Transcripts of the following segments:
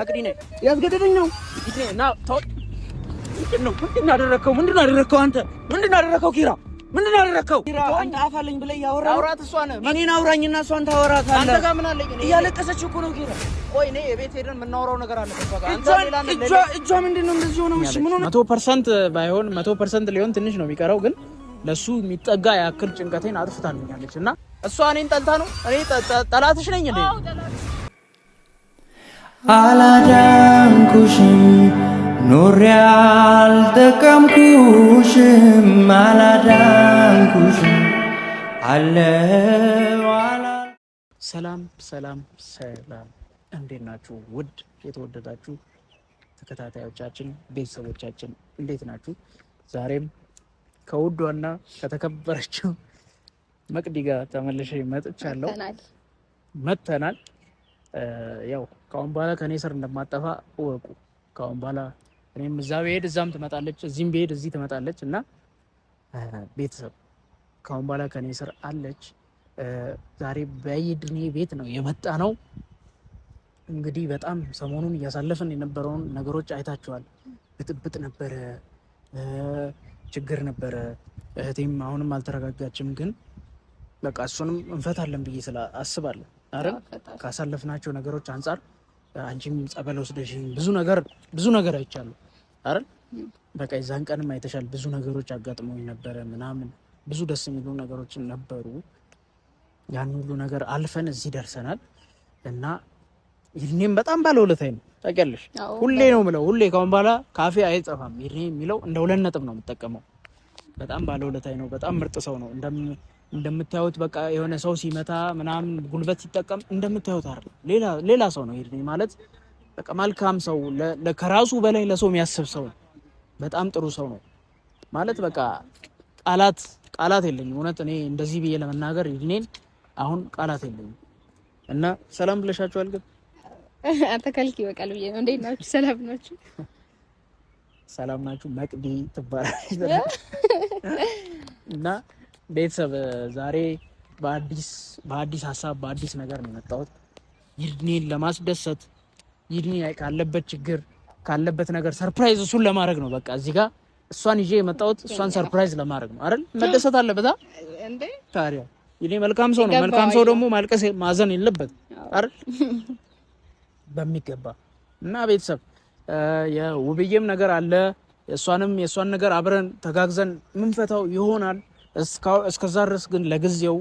መቅዲ ነኝ ያስገደደኝ ነው እና ምንድን አደረከው አንተ? ምንድን አደረከው ኪራ? ምንድን አደረከው ኪራ? አንተ አፋለኝ ብለህ ያወራው አውራት እሷ ነህ። እኔን አውራኝና እሷን ታወራታለህ። አንተ ጋር ምን አለኝ? እያለቀሰች እኮ ነው ኪራ። ቆይ እኔ የቤት ሄደን የምናወራው ነገር አለ። አንተ ሌላ ነገር እጇ ምንድን ነው እንደዚህ ሆነው? እሺ ምን ሆነ? 100% ባይሆን 100% ሊሆን ትንሽ ነው የሚቀረው፣ ግን ለሱ የሚጠጋ ያክል ጭንቀቴን አጥፍታልኛለች እና እሷ እኔን ጠልታ ነው። እኔ ጠላትሽ ነኝ እንዴ? አላዳንኩሽም ኖሬ አልጠቀምኩሽም አላዳንኩሽም አለው ሰላም እንዴት ናችሁ? ውድ የተወደዳችሁ ተከታታዮቻችን ቤተሰቦቻችን እንዴት ናችሁ? ዛሬም ከውዷና ከተከበረችው መቅዲ ጋር ተመልሼ መጥተናል። ያው ካሁን በኋላ ከኔ ስር እንደማጠፋ እወቁ። ካሁን በኋላ እኔም እዛ ብሄድ እዛም ትመጣለች፣ እዚህም ብሄድ እዚህ ትመጣለች እና ቤተሰብ ካሁን በኋላ ከኔ ስር አለች። ዛሬ በይድኔ ቤት ነው የመጣ ነው። እንግዲህ በጣም ሰሞኑን እያሳለፍን የነበረውን ነገሮች አይታችኋል። ብጥብጥ ነበረ፣ ችግር ነበረ። እህቴም አሁንም አልተረጋጋችም፣ ግን በቃ እሱንም እንፈታለን ብዬ አስባለሁ። አረ ካሳለፍናቸው ነገሮች አንጻር አንቺም ጸበል ወስደሽኝ ብዙ ነገር አይቻለሁ አይደል? በቃ የዛን ቀንም አይተሻል። ብዙ ነገሮች አጋጥመውኝ ነበረ ምናምን፣ ብዙ ደስ የሚሉ ነገሮችን ነበሩ። ያን ሁሉ ነገር አልፈን እዚህ ደርሰናል እና ይሄኔም በጣም ባለውለታዬ ነው ታውቂያለሽ። ሁሌ ነው የምለው፣ ሁሌ ካሁን በኋላ ካፌ አይጠፋም። ይሄኔ የሚለው እንደ 2 ነጥብ ነው የምጠቀመው። በጣም ባለውለታዬ ነው። በጣም ምርጥ ሰው ነው። እንደምታዩት በቃ የሆነ ሰው ሲመታ ምናምን ጉልበት ሲጠቀም እንደምታዩት አይደለም። ሌላ ሰው ነው ይሄኔ ማለት። በቃ መልካም ሰው፣ ከራሱ በላይ ለሰው የሚያስብ ሰው ነው። በጣም ጥሩ ሰው ነው ማለት በቃ ቃላት የለኝም። እውነት እኔ እንደዚህ ብዬ ለመናገር ይሄኔን አሁን ቃላት የለኝም እና ሰላም ብለሻችኋል ግን አተከልክ ይበቃል ብዬ ነው። እንዴት ናችሁ? ሰላም ናችሁ? ሰላም ናችሁ? መቅዲ ትባላለች እና ቤተሰብ ዛሬ በአዲስ ሀሳብ በአዲስ ነገር ነው የመጣሁት። ይድኔን ለማስደሰት ይድኔ ካለበት ችግር ካለበት ነገር ሰርፕራይዝ እሱን ለማድረግ ነው። በቃ እዚህ ጋር እሷን ይዤ የመጣሁት እሷን ሰርፕራይዝ ለማድረግ ነው አይደል? መደሰት አለበት እንዴ ታዲያ። ይድኔ መልካም ሰው ነው። መልካም ሰው ደግሞ ማልቀስ ማዘን የለበት አይደል? በሚገባ እና ቤተሰብ የውብዬም ነገር አለ፣ የእሷን ነገር አብረን ተጋግዘን ምንፈታው ይሆናል። እስከዛ ድረስ ግን ለጊዜው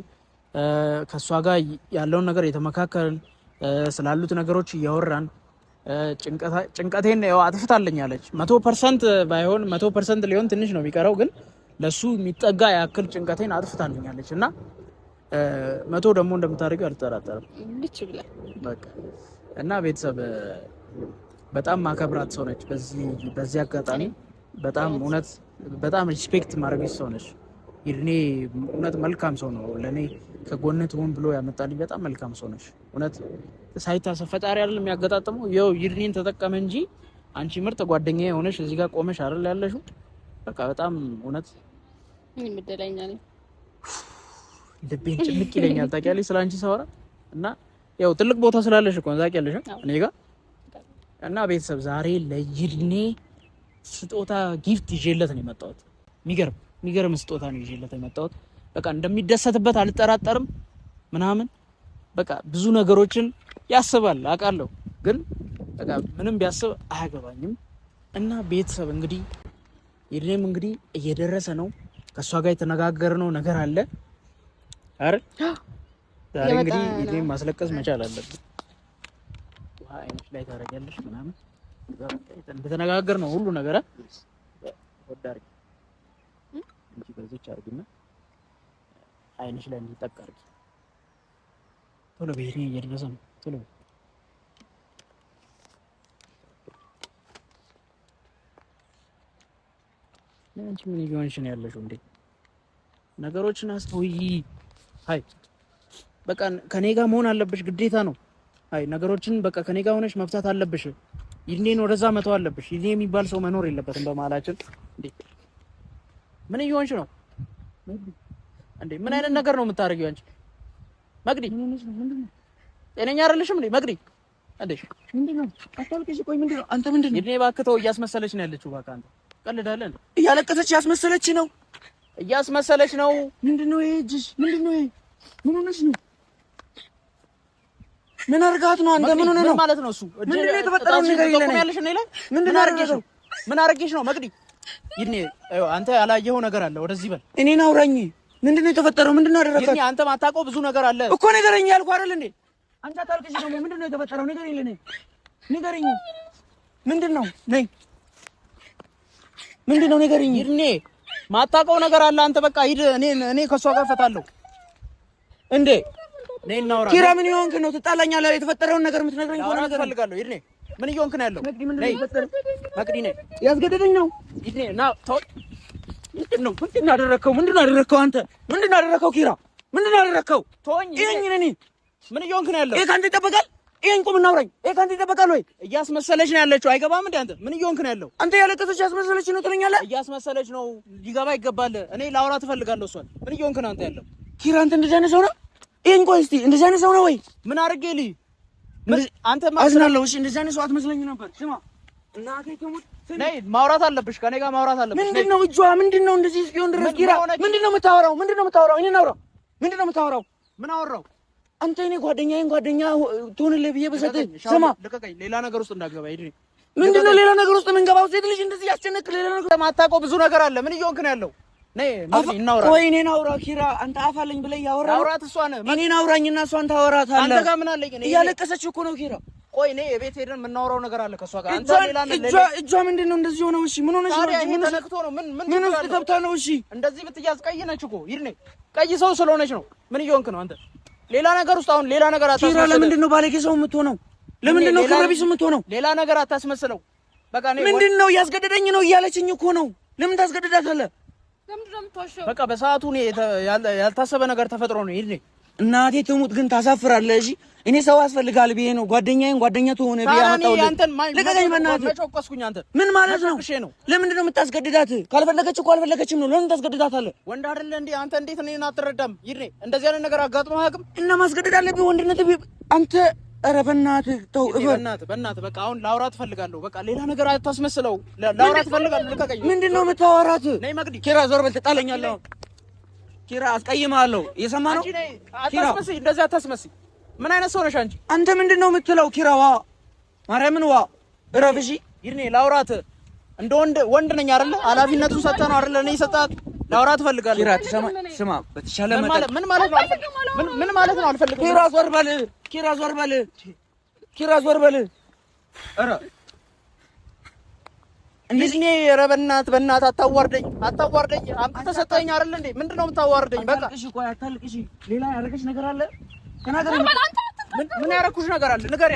ከእሷ ጋር ያለውን ነገር የተመካከርን ስላሉት ነገሮች እያወራን ጭንቀቴን ያው አጥፍታለኛለች። 100% ባይሆን 100% ሊሆን ትንሽ ነው የሚቀረው፣ ግን ለሱ የሚጠጋ ያክል ጭንቀቴን አጥፍታለኛለች እና 100 ደግሞ እንደምታደርገው አልጠራጠርም። በቃ እና ቤተሰብ በጣም ማከብራት ሰው ነች። በዚህ አጋጣሚ በጣም ሪስፔክት ማድረግ ሰው ነች። ይድኔ እውነት መልካም ሰው ነው። ለኔ ከጎነት ሆን ብሎ ያመጣልኝ በጣም መልካም ሰው ነች። እውነት ሳይታሰብ ፈጣሪ አይደለም የሚያገጣጥመው። ይኸው ይድኔን ተጠቀመ እንጂ አንቺ ምርጥ ጓደኛዬ ሆነሽ እዚህ ጋር ቆመሽ አይደል ያለሽው። በቃ በጣም እውነት ምን ምደላኛል፣ ልቤን ጭንቅ ይለኛል ታውቂያለሽ ስለአንቺ ሳወራ እና ያው ትልቅ ቦታ ስላለሽ እኮ ታውቂያለሽ እኔ ጋር እና ቤተሰብ ዛሬ ለይድኔ ስጦታ ጊፍት ይዤለት ነው የመጣሁት። የሚገርም ስጦታ ነው ይዤለት የመጣሁት። በቃ እንደሚደሰትበት አልጠራጠርም ምናምን በቃ ብዙ ነገሮችን ያስባል አውቃለሁ፣ ግን በቃ ምንም ቢያስብ አያገባኝም። እና ቤተሰብ እንግዲህ ይድኔም እንግዲህ እየደረሰ ነው። ከእሷ ጋር የተነጋገርነው ነገር አለ አይደል? ዛሬ እንግዲህ ይድኔም ማስለቀስ መቻል አለብን። ውሃ አይኖች ላይ ታረጋለሽ ምናምን እንደተነጋገር ነው ሁሉ ነገር ወዳሪ እንጂ በዚች አርግና አይንሽ ላይ እንዲጠቅ አርጊ። ቶሎ በይኔ እየደረሰ ነው። ቶሎ አንቺ ምን ይሆንሽ ነው ያለሽው እንዴ? ነገሮችን አስተውይ። አይ በቃ ከኔ ጋር መሆን አለብሽ፣ ግዴታ ነው። አይ ነገሮችን በቃ ከኔ ጋር ሆነሽ መፍታት አለብሽ። ይድኔን ወደዛ መተው አለብሽ። ይድኔ የሚባል ሰው መኖር የለበትም በመሀላችን። እንዴ ምን እየሆንሽ ነው እንዴ? ምን አይነት ነገር ነው የምታደርጊው አንቺ? መቅዲ ጤነኛ አይደለሽም እንዴ? መቅዲ እንዴ ምንድነው? አታልቅሽ። ቆይ ምንድነው? አንተ ምንድነው? ይድኔ እባክህ ተው። እያስመሰለች ነው ያለችው። እባክህ አንተ ቀልዳለህ እንዴ? እያለቀሰች ያስመሰለች ነው። እያስመሰለች ነው። ምንድነው ይሄ እጅሽ? ምንድነው ይሄ? ምን ሆነሽ ነው? ምን አርጋት ነው? አንተ ምን ሆነ ነው ማለት ነው? እሱ ምንድነው የተፈጠረው ነገር ይለኝ ያለሽ ነው ይላል። ምንድነው አርጋሽ ነው? ምን አርጋሽ ነው? መቅዲ ይድኔ አንተ ያላየኸው ነገር አለ። ወደዚህ በል። እኔን አውራኝ። ምንድነው የተፈጠረው? ምንድነው አደረካት? ይድኔ አንተ ማታውቀው ብዙ ነገር አለ እኮ ንገረኝ ያልኩህ አይደል እንዴ? አንተ አታልቅሽ ነው። ምንድነው የተፈጠረው? ንገረኝ ለኔ ንገረኝ። ምንድነው? ነይ ምንድነው? ንገረኝ። ይድኔ ማታውቀው ነገር አለ አንተ። በቃ ሂድ። እኔ ከሷ ጋር ፈታለሁ እንዴ? ነይ እናውራ። ኪራ ምን ይሆንክ ነው? ትጣላኛለህ? የተፈጠረውን ነገር የምትነግረኝ ከሆነ ነገር እፈልጋለሁ። ይድኔ ምን ይሆንክ ነው ያለው? መቅዲ ነይ። ያስገደደኝ ነው። ይድኔ ና ተው። ምንድነው አደረከው? ምንድነው አደረከው? አንተ ምንድነው አደረከው? ኪራ ምንድነው አደረከው? ተወኝ። ይሄኝ ነኝ። ምን ይሆንክ ነው ያለው? ይሄ ካንተ ይጠበቃል? ይሄን ቁም እናውራኝ። ይሄ ካንተ ይጠበቃል ወይ? እያስመሰለች ነው ያለችው። አይገባም እንዴ አንተ? ምን ይሆንክ ነው ያለው? አንተ ያለቀሰች ያስመሰለች ነው ትለኛለህ? እያስመሰለች ነው። ሊገባ ይገባል። እኔ ላውራት እፈልጋለሁ እሷን። ምን ይሆንክ ነው አንተ ያለው? ኪራ አንተ እንደዚህ አይነት ሰው ነው? ይሄን ቆይ እስቲ እንደዚህ አይነት ሰው ነው ወይ? ምን አድርጌልህ? አንተ አዝናለሁ። እሺ እንደዚህ አይነት ሰው አትመስለኝ ነበር። ስማ እናቴ ትሙት። ነይ ማውራት አለብሽ። ከኔ ጋር ማውራት አለብሽ። ምንድነው እጇ? ምንድነው እንደዚህ እስኪሆን ድረስ? ኪራ ምንድነው የምታወራው? ምንድነው የምታወራው? እኔን አውራ። ምንድነው የምታወራው? ምን አወራው? አንተ እኔ ጓደኛ ትሆንልህ ብዬ በሰጠኝ። ስማ ልቀቀኝ። ሌላ ነገር ውስጥ እንዳገባ ይድሪ። ምንድነው ሌላ ነገር ውስጥ የምንገባው? ሴት ልጅ እንደዚህ ያስጨነቅ ሌላ ነገር የማታውቀው ብዙ ነገር አለ። ምን እየሆንክ ነው ያለው? ነይ እናውራ። ቆይ እኔን አውራ ኪራ። አንተ አፋለኝ ብለህ ያወራው አውራት። እሷን እኔን አውራኝና እሷን ታወራታለህ። አንተ ጋር ምን አለኝ? እያለቀሰች እኮ ነው ኪራ። ቆይ እኔ የቤት ሄደን የምናወራው ነገር አለ ከሷ ጋር። አንተ ሌላ እጇ ምንድነው እንደዚህ ሆነው? እሺ ምን ሆነሽ ነው? ምን ተነክቶ ነው? ምን ውስጥ ገብታ ነው? እሺ እንደዚህ ብትያዝ ቀይ ነች እኮ ይድኔ። ቀይ ሰው ስለሆነች ነው። ምን እየሆንክ ነው አንተ? ሌላ ነገር ውስጥ አሁን ሌላ ነገር አታስመስለው ኪራ። ለምንድን ነው ባለጌ ሰው የምትሆነው? ለምንድን ነው ክብረ ቢስ የምትሆነው? ሌላ ነገር አታስመስለው። በቃ እኔ ምንድን ነው ያስገደደኝ ነው እያለችኝ እኮ ነው። ለምን ታስገድዳታለህ? በቃ በሰዓቱ እኔ ያልታሰበ ነገር ተፈጥሮ ነው ይድኔ። እናቴ ትሙት ግን ታሳፍራለህ። እሺ እኔ ሰው ያስፈልጋል ብዬ ነው ጓደኛ ትሆነ ብዬ አመጣሁልህ። ልቀቀኝ በእናትህ። መጮቀስኩኝ አንተ ምን ማለት ነው? ለምንድን ነው የምታስገድዳት? ካልፈለገች እኮ አልፈለገችም ነው። ለምን ታስገድዳታለህ? ወንድ አይደለ እንዴ አንተ? እንዴት እኔን አትረዳም? ይድኔ እንደዚህ አይነት ነገር አጋጥሞህ አያውቅም? እና ማስገደድ አለብህ ወንድነት አንተ። ኧረ በእናትህ ተው። በእናትህ በቃ አሁን ላውራት እፈልጋለሁ። በቃ ሌላ ነገር አታስመስለው። ላውራት እፈልጋለሁ። ልቀቀኝ። ምንድን ነው የምታወራት? ነይ መቅዲ። ኪራ ዞር በል። ትጣለኛለህ። ኪራ አስቀይምሃለሁ። እየሰማህ ነው? አታስመስይ፣ እንደዚህ አታስመስይ። ምን አይነት ሰው ነሽ አንቺ? አንተ ምንድን ነው የምትለው? ኪራ ዋ ማርያምን ዋ እረፍ። እሺ ይድኔ ላውራት። እንደ ወንድ ነኝ አይደለ? ኃላፊነቱን ሰጠህ ነው አይደለ? እኔ ሰጣት ላውራት እፈልጋለሁ። ኪራ ስማ፣ በተሻለ መጠን ምን ማለት ነው? ምን ማለት ነው? አልፈልግም። ኪራ ዞር በል። ኪራ ዞር በል። ኪራ ዞር በል። ኧረ እንዴ! ኧረ በእናትህ አታዋርደኝ። አምጥተህ ሰጠኸኝ አይደል እንዴ? ምንድነው የምታዋርደኝ? በቃ እሺ ቆይ አታልቅሽ። ሌላ ያደረገች ነገር አለ? ተናገር። ምን ያደረኩሽ ነገር አለ? ንገሪ።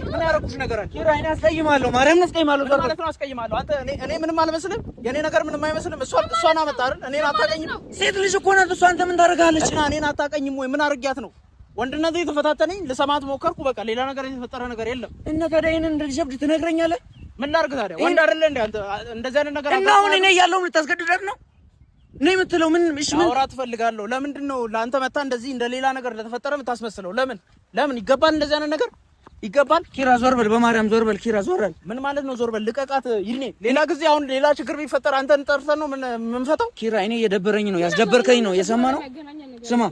ምን ያደረኩሽ ነገር አለ? ኪራ እኔ አስቀይማለሁ። ማርያምን አስቀይማለሁ። ዞር ማለት ነው አስቀይማለሁ። አንተ እኔ ምንም አልመስልም። የኔ ነገር ምንም አይመስልም። እሷን አመጣ አይደል? እኔን አታውቀኝም። ሴት ልጅ እኮ ናት እሷ። አንተ ምን ታደርጋለች? እና እኔን አታውቀኝም ወይ? ምን አድርጊያት ነው? ወንድነቴ የተፈታተነኝ ልሰማት ሞከርኩ። በቃ ሌላ ነገር የተፈጠረ ነገር የለም። እና ታዲያ ይሄንን እንደዚህ ሸብድ ትነግረኛለህ? ምን ላድርግ ታዲያ? ወንድ አይደለ እንዴ አንተ? እንደዚህ አይነት ነገር እና አሁን እኔ እያለሁ ልታስገድዳት ነው ነይ የምትለው? ምን እሺ፣ ምን አውራት እፈልጋለሁ። ለምንድን ነው ለአንተ መታ እንደዚህ እንደ ሌላ ነገር ለተፈጠረ የምታስመስለው? ለምን ይገባል? እንደዚህ አይነት ነገር ይገባል? ኪራ ዞር በል፣ በማርያም ዞር በል። ኪራ ዞር በል። ምን ማለት ነው ዞር በል? ልቀቃት ይድኔ። ሌላ ጊዜ አሁን ሌላ ችግር ቢፈጠር አንተን ጠርተን ነው የምንፈታው? ኪራ እኔ እየደበረኝ ነው። ያስደበርከኝ ነው። እየሰማ ነው? ስማ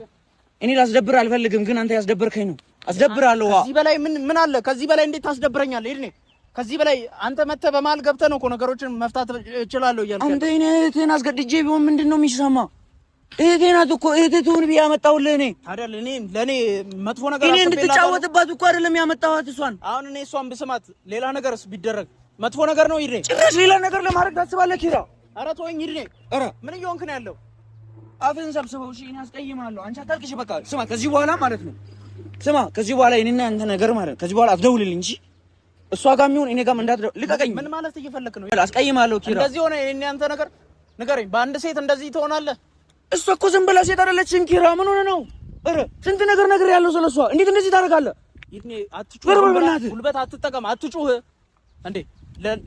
እኔ ላስደብር አልፈልግም፣ ግን አንተ ያስደበርከኝ ነው። አስደብራለሁ። ከዚህ በላይ ምን አለ? ከዚህ በላይ እንዴት ታስደብረኛለህ ይድኔ? ከዚህ በላይ አንተ መተህ በመሀል ገብተህ ነው እኮ ነገሮችን መፍታት እችላለሁ እያልክ አንተ እኔ እህትህን አስገድጄ ቢሆን ምንድን ነው የሚሰማ? እህቴ ናት እኮ እህትህ ትሁን ብዬ ያመጣሁልህ እኔ። ታዲያ ለእኔ መጥፎ ነገር እኔ እንድትጫወትባት እኮ አይደለም ያመጣኋት እሷን። አሁን እኔ እሷን ብስማት ሌላ ነገርስ ቢደረግ መጥፎ ነገር ነው ይድኔ? ጭራሽ ሌላ ነገር ለማድረግ ታስባለህ ኪራ? ኧረ ተወኝ ይድኔ። ኧረ ምን እየሆንክ ነው ያለው? አፍህን ሰብስበው። እሺ እኔ አስቀይምሃለሁ። አንቺ አታልቅሽ። በቃ ስማ፣ ከዚህ በኋላ ማለት ነው ከዚህ በኋላ የእኔና አንተ ነገር ማለት ከዚህ በኋላ አትደውልልኝ እንጂ እሷ ጋር የሚሆን እኔ ጋርም እንዳትደውል። ልቀቀኝ። ምን ማለት እየፈለክ ነው? አስቀይምሃለሁ ኪራ። እንደዚህ ሆነ የእኔ አንተ ነገር ንገረኝ። በአንድ ሴት እንደዚህ ትሆናለህ? እሷ እኮ ዝም ብላ ሴት አይደለችም ኪራ። ምን ሆነ ነው? ኧረ ስንት ነገር ያለው ስለሷ። እንዴት እንደዚህ ታደርጋለህ? ይድኔ አትጩህ፣ ጉልበት አትጠቀም፣ አትጩህ እንዴ።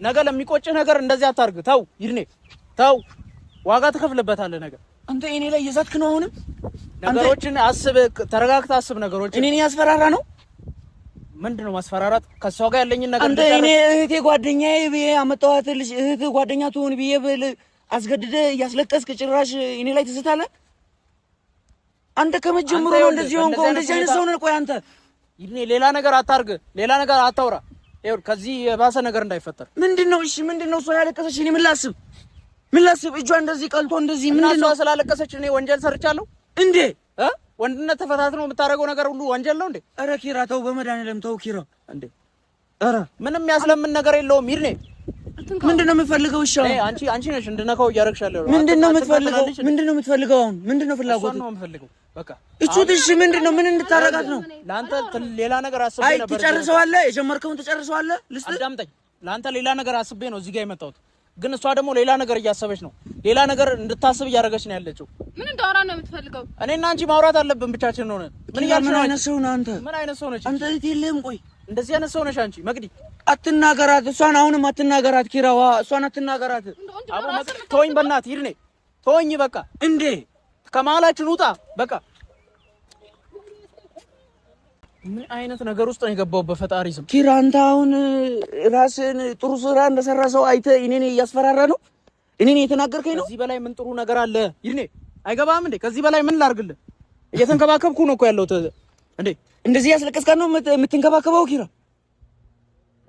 ነገ ለሚቆጭህ ነገር እንደዚህ አታርግ። ተው ይድኔ ተው፣ ዋጋ ትከፍልበታለህ ነገር። አንተ እኔ ላይ እየዛትክ ነው። አሁንም ነገሮችን አስብ፣ ተረጋግተህ አስብ ነገሮችን። እኔን ያስፈራራ ነው ምንድነው ማስፈራራት? ከሷ ጋር ያለኝ ነገር አንተ እኔ እህቴ ጓደኛዬ ብዬ አመጣኋት ልጅ እህት ጓደኛ ትሆን ብዬ ብል አስገድደ እያስለቀስክ ጭራሽ እኔ ላይ ትስታለህ። አንተ ከመጀመሩ ነው እንደዚህ ሆንኩ። እንደዚህ አይነት ሰው ነህ። ቆይ አንተ ይሄ ሌላ ነገር አታርግ፣ ሌላ ነገር አታውራ። ይኸው ከዚህ የባሰ ነገር እንዳይፈጠር። ምንድነው? እሺ ምንድነው? እሷ ያለቀሰች እኔ ምን ላስብ? እጇ እንደዚህ ቀልቶ እንደዚህ ምንድነው? እሷ ስላለቀሰች እኔ ወንጀል ሰርቻለሁ እንዴ? ወንድነት ተፈታትነው የምታደርገው ነገር ሁሉ ወንጀል ነው እንዴ? ኧረ ኪራ ተው፣ በመድኃኒዓለም ተው ኪራ። እንዴ ኧረ ምንም ያስለምን ነገር የለውም። ይርኔ ምንድነው የምትፈልገው? እሺ አንቺ ነሽ እንድነካው እያደረግሻለሁ። ምንድነው የምትፈልገው? ምንድነው የምትፈልገው? አሁን ምንድነው ፍላጎት ነው የምትፈልገው? በቃ እቹት። እሺ ምንድነው? ምን እንድታረጋት ነው? ለአንተ ሌላ ነገር አስቤ ነበር። ትጨርሰዋለህ፣ የጀመርከውን ትጨርሰዋለህ። አዳምጠኝ። ለአንተ ሌላ ነገር አስቤ ነው እዚህ ጋር የመጣሁት፣ ግን እሷ ደግሞ ሌላ ነገር እያሰበች ነው። ሌላ ነገር እንድታስብ እያደረገች ነው ያለችው። ምን እንዳወራ ነው የምትፈልገው? እኔና አንቺ ማውራት አለብን ብቻችን ነው። ምን አይነት ሰው ነህ አንተ? ምን አይነት ሰው ነች አንተ? እህት የለህም? ቆይ እንደዚህ አይነት ሰው ነሽ አንቺ መቅዲ። አትናገራት እሷን፣ አሁንም አትናገራት ኪራዋ፣ እሷን አትናገራት። አቦ መቅዲ ተወኝ፣ በእናትህ ይርኔ ተወኝ። በቃ እንዴ ከመሀላችን ውጣ በቃ። ምን አይነት ነገር ውስጥ ነው የገባው? በፈጣሪ ስም ኪራ፣ አንተ አሁን ራስን ጥሩ ስራ እንደሰራ ሰው አይተህ እኔን እያስፈራራ ነው? እኔን እየተናገርከኝ ነው? ከዚህ በላይ ምን ጥሩ ነገር አለ ይርኔ? አይገባም እንዴ? ከዚህ በላይ ምን ላድርግልህ? እየተንከባከብኩ ነው እኮ ያለሁት እንዴ። እንደዚህ ያስለቀስካት ነው የምትንከባከበው ኪራ?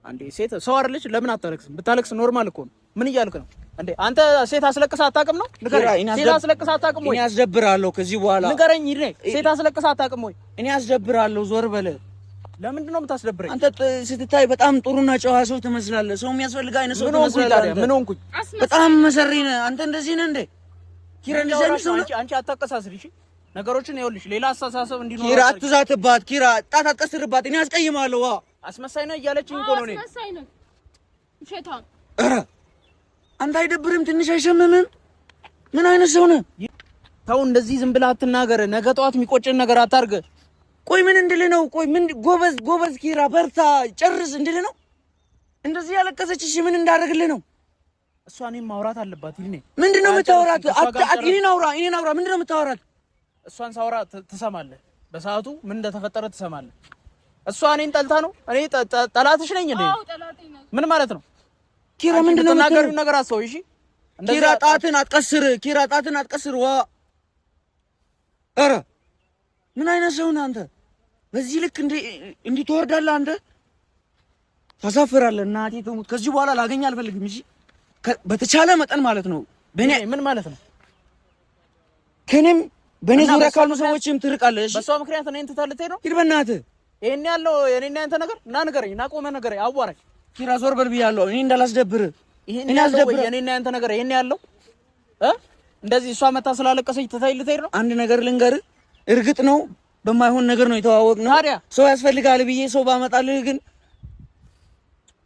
አንዴ ሴት ሰው አይደለች? ለምን አታለቅስም? ብታለቅስ ኖርማል እኮ ነው። ምን እያልክ ነው እንዴ? አንተ ሴት አስለቅሳ አታውቅም ነው? ንገረኝ። ሴት አስለቅሳ አታውቅም ወይ? እኔ አስደብራለሁ ከዚህ በኋላ። ንገረኝ ይርኔ፣ ሴት አስለቅሳ አታውቅም ወይ? እኔ አስደብራለሁ። ዞር በለ። ለምንድን ነው የምታስደብረኝ? አንተ ስትታይ በጣም ጥሩና ጨዋ ሰው ትመስላለህ። ሰው የሚያስፈልግ አይነት ሰው ትመስላለህ። ምን ሆንኩኝ? በጣም መሰሪ ነህ አንተ። እንደዚህ ነህ እንዴ ኪራ? እንደዚህ አይነት ሰው ነህ አንቺ። አታቀሳስሪ እሺ ነገሮችን። ይኸውልሽ ሌላ አስተሳሰብ እንዲኖር ኪራ፣ አትዛትባት ኪራ፣ ጣት አትቀስርባት። እኔ አስቀይማለሁ። አስመሳይ ነው እያለችኝ እኮ ነው። እኔ አስመሳይ ነው ሸታን። ኧረ አንተ አይደብርም? ትንሽ አይሸምምም? ምን አይነት ሰው ነህ? ተው እንደዚህ ዝም ብለህ አትናገር። ነገ ጠዋት የሚቆጭን ነገር አታርግ። ቆይ ምን እንድልህ ነው? ቆይ ምን ጎበዝ ኪራ፣ በርታ፣ ጨርስ እንድልህ ነው? እንደዚህ ያለቀሰች እሺ ምን እንዳደርግልህ ነው? እሷ እኔን ማውራት አለባት። ይሄኔ ምንድነው የምታወራት? እኔን አውራ ምንድነው የምታወራት? እሷን ሳውራ ትሰማለህ። በሰዓቱ ምን እንደተፈጠረ ትሰማለህ። እሷ እኔን ጠልታ ነው? እኔ ጠላትሽ ነኝ እንዴ? ምን ማለት ነው ኪራ? ምንድነው የምትናገሪው ነገር? አሰው እሺ ኪራ፣ ጣትን አትቀስር። ዋ ኧረ ምን አይነት ሰው ነህ አንተ? በዚህ ልክ እንዲህ ትወርዳለህ አንተ? ታሳፍራለህ። እናቴ ትሙት። ከዚህ በኋላ ላገኝ አልፈልግም። እሺ በተቻለ መጠን ማለት ነው። በእኔ ምን ማለት ነው? ከኔም በእኔ ዙሪያ ካሉ ሰዎችም ትርቃለህ። እሺ በሷ ምክንያት እኔን ትተህ ልትሄድ ነው? ሂድ በእናትህ። ይሄን ያለው የኔና ያንተ ነገር እና ንገረኝ፣ እና ቆመህ ንገረኝ፣ አዋራኝ። ኪራ ዞር በል ብያለሁ። እኔ እንዳላስደብርህ። ይሄን ያለው የኔና ያንተ ነገር ይሄን ያለው እንደዚህ እሷ መታ ስላለቀሰች ትተኸኝ ልትሄድ ነው? አንድ ነገር ልንገርህ፣ እርግጥ ነው በማይሆን ነገር ነው የተዋወቅነው። ታዲያ ሰው ያስፈልጋል ብዬ ሰው ባመጣልህ ግን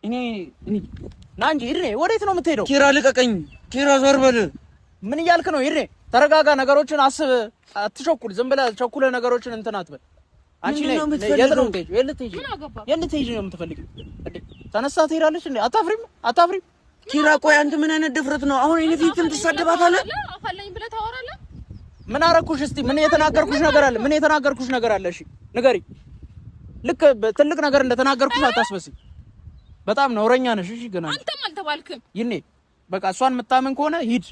እኔ ና እንጂ ይድኔ። ወዴት ነው የምትሄደው? ኪራ ልቀቀኝ። ኪራ ዞር በል። ምን እያልክ ነው? ይድኔ ተረጋጋ። ነገሮችን አስብ፣ አትቸኩል። ዝም ብለህ ቸኩለህ ነገሮችን እንትን አትበል። አንቺ ነይ የት ነው የምትሄጂው? የት ልትሄጂ ነው የምትፈልጊው? ተነሳ ትሄዳለች እንዴ? አታፍሪም? ኪራ ቆይ አንተ ምን አይነት ድፍረት ነው? አሁን እኔ ፊትም ትሳደባታለህ? አፋለኝ ብለህ ታወራለህ? ምን አረኩሽ? እስቲ ምን የተናገርኩሽ ነገር አለ? እሺ ንገሪ። ልክ ትልቅ ነገር እንደተናገርኩሽ አታስመስይ። በጣም ነውረኛ ነሽ። እሺ ግን አንተም አልተባልክም። ይኔ በቃ እሷን የምታምን ከሆነ ሂድ።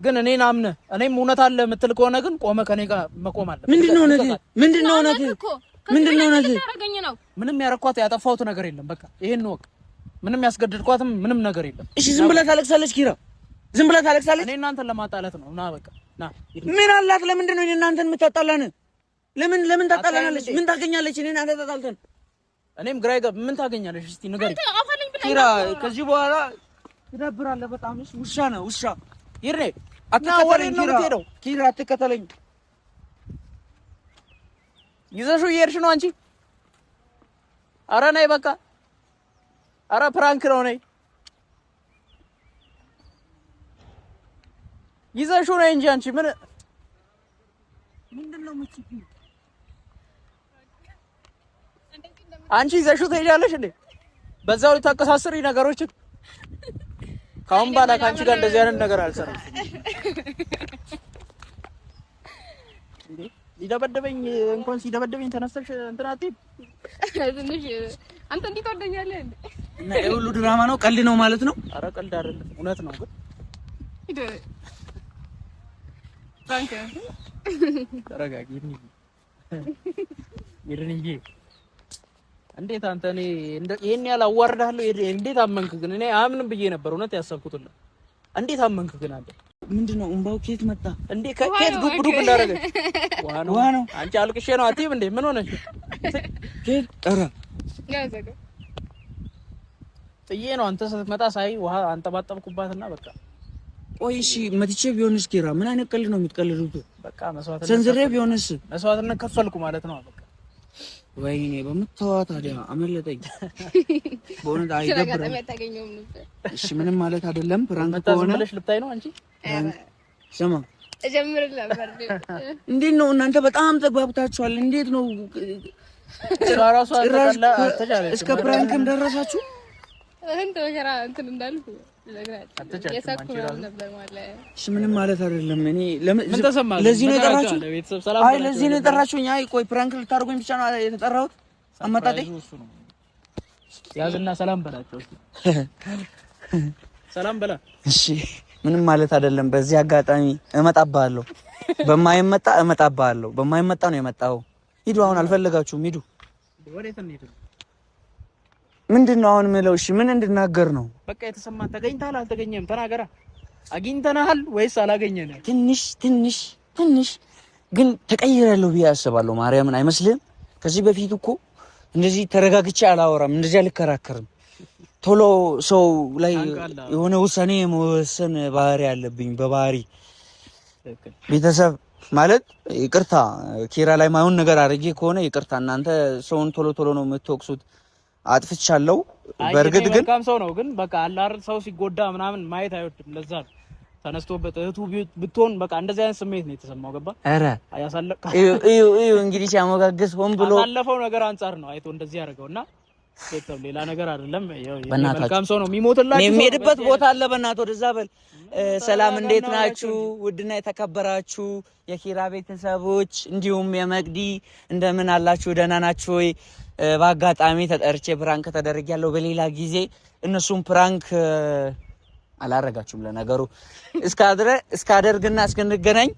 ግን እኔን አምነህ እኔም እውነት አለ የምትል ከሆነ ግን ቆመህ ከኔ ጋር መቆም አለ። ምንድነው እውነት? ምንም ያረኳት ያጠፋሁት ነገር የለም። በቃ ይሄን ነው። ምንም ያስገድድኳትም ምንም ነገር የለም። እሺ ዝም ብለህ ታለቅሳለች ኪራ፣ ዝም ብለህ ታለቅሳለች። እኔ እናንተን ለማጣላት ነው። ና በቃ ና። ምን አላት? ለምንድን ነው እኔ እናንተን የምታጣላን? ለምን ታጣላናለች? ምን ታገኛለች? እኔ እናንተ ተጣልተን እኔም ግራ ይገባ። ምን ታገኛለች? እስቲ ንገሪ ኪራ። ከዚህ በኋላ ትደብራለህ በጣም። እሺ ውሻ ነው ውሻ። ይርኔ አትከተለኝ ኪራ፣ አትከተለኝ። ይዘሽው እየሄድሽ ነው አንቺ። ኧረ ነይ በቃ። ኧረ ፕራንክ ነው። ነይ ይዘሽው ነይ እንጂ አንቺ ምንድነው የምትይው? አንቺ ይዘሽው ትሄጃለሽ እንዴ? በዛው ልታቀሳስሪ ነገሮችን። ካሁን በኋላ ከአንቺ ጋር እንደዚህ አይነት ነገር አልሰራም። እንዴ ሊደበደበኝ እንኳን ሲደበደበኝ ተነስተሽ እንትን አትይም። ትንሽ አንተ እንዴት ወደኛለህ እንዴ? እና የሁሉ ድራማ ነው፣ ቀልድ ነው ማለት ነው? ኧረ ቀልድ አይደለም፣ እውነት ነው። ግን ፍራንክ ተረጋጊ። ይርንጂ እንዴት አንተ እኔ ይሄን ያህል አዋርዳለሁ? እንዴት አመንክ ግን? እኔ አምንም ብዬ ነበር እውነት ያሰብኩት። እንዴት አመንክ ግን አንተ? ምንድነው እምባው ከየት መጣ እንዴ? ከየት ዱብ ዱብ እንዳደረገ ዋና አንቺ አልቅሼ ነው አትይም እንዴ? ምን ሆነሽ? ከየት ጠራ ያዘጋ ጥዬ ነው አንተ ስትመጣ ሳይ ውሃ አንጠባጠብኩባትና በቃ ቆይ እሺ መጥቼ ቢሆንስ ኪራ ምን አይነት ቀልድ ነው የምትቀልዱት? በቃ መስዋዕትነት ሰንዝሬ ቢሆንስ መስዋዕትነት ከፈልኩ ማለት ነው በቃ። ወይኔ በምታዋ ታዲያ አመለጠኝ። በእውነት አይደብርም። እሺ ምንም ማለት አይደለም። ፕራንክ ከሆነ ተመለሽ ልታይ ነው አንቺ ስማ እጀምርልህ ነበር። እንዴት ነው እናንተ በጣም ተግባብታችኋል? እንዴት ነው ራሱ አጠቃላ ተቻለ እስከ ፕራንክም ደረሳችሁ? እንት ወገራ እንትን እንዳልኩ ነበር ማለት እሺ ምንም ማለት አይደለም። እኔ ምን ተሰማህ? ለዚህ ነው የጠራችሁ? አይ ለዚህ ነው የጠራችሁኝ? አይ ቆይ ፕራንክ ልታደርጉኝ ብቻ ነው የተጠራሁት? አመጣጤ ያዝና ሰላም በላቸው። ሰላም በላ። እሺ ምንም ማለት አይደለም። በዚህ አጋጣሚ እመጣብሃለሁ። በማይመጣ እመጣብሃለሁ። በማይመጣ ነው የመጣው። ሂዱ፣ አሁን አልፈለጋችሁም። ሂዱ። ወዴት እንሂድ? ምንድነው አሁን የምለው? እሺ ምን እንድናገር ነው? በቃ የተሰማን ተገኝተሃል አልተገኘህም? ተናገራ። አግኝተናል ወይስ አላገኘንም? ትንሽ ግን ተቀይራለሁ ብዬ አስባለሁ። ማርያምን አይመስልህም? ከዚህ በፊት እኮ እንደዚህ ተረጋግቼ አላወራም፣ እንደዚህ አልከራከርም። ቶሎ ሰው ላይ የሆነ ውሳኔ የመወሰን ባህሪ አለብኝ በባህሪ። ቤተሰብ ማለት ይቅርታ፣ ኪራ ላይ ማይሆን ነገር አድርጌ ከሆነ ይቅርታ። እናንተ ሰውን ቶሎ ነው የምትወቅሱት። አጥፍቻለሁ። በእርግጥ ግን መልካም ሰው ነው፣ ግን በቃ አላር ሰው ሲጎዳ ምናምን ማየት አይወድም። ለዛ ነው ተነስቶበት እህቱ ብትሆን በቃ እንደዚህ አይነት ስሜት ነው የተሰማው። ገባ? ኧረ እዩ እንግዲህ ሲያሞጋግስ ሆን ብሎ ካለፈው ነገር አንፃር ነው አይቶ እንደዚህ ያደርገውና ቤተሰብ ሌላ ነገር አይደለም። መልካም ሰው ነው የሚሞትላችሁ። የሚሄድበት ቦታ አለ። በእናትህ ወደዛ በል። ሰላም እንዴት ናችሁ? ውድና የተከበራችሁ የኪራ ቤተሰቦች እንዲሁም የመቅዲ እንደምን አላችሁ? ደህና ናችሁ ወይ? በአጋጣሚ ተጠርቼ ፕራንክ ተደርጊያለሁ። በሌላ ጊዜ እነሱም ፕራንክ አላረጋችሁም። ለነገሩ እስካደርግና እስክንገናኝ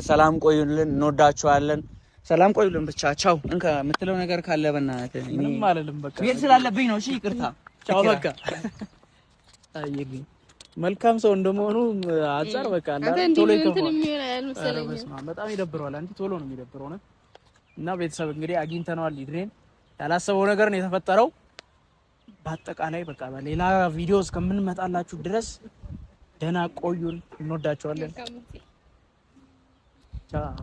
ሰላም ቆዩልን። እንወዳችኋለን። ሰላም ቆዩልን። ብቻ ቻው። እንካ የምትለው ነገር ካለ በእናትህ። ምንም አይደለም። በቃ ቤት ስላለብኝ ነው። እሺ ይቅርታ። ቻው። በቃ መልካም ሰው እንደመሆኑ አንፃር በቃ ቶሎ በጣም ይደብረዋል። አንቺ ቶሎ ነው የሚደብረው ነው። እና ቤተሰብ እንግዲህ አግኝተነዋል። ይድሬን ያላሰበው ነገር ነው የተፈጠረው። በአጠቃላይ በቃ በሌላ ቪዲዮ እስከምንመጣላችሁ ድረስ ደህና ቆዩን። እንወዳችኋለን። ቻው።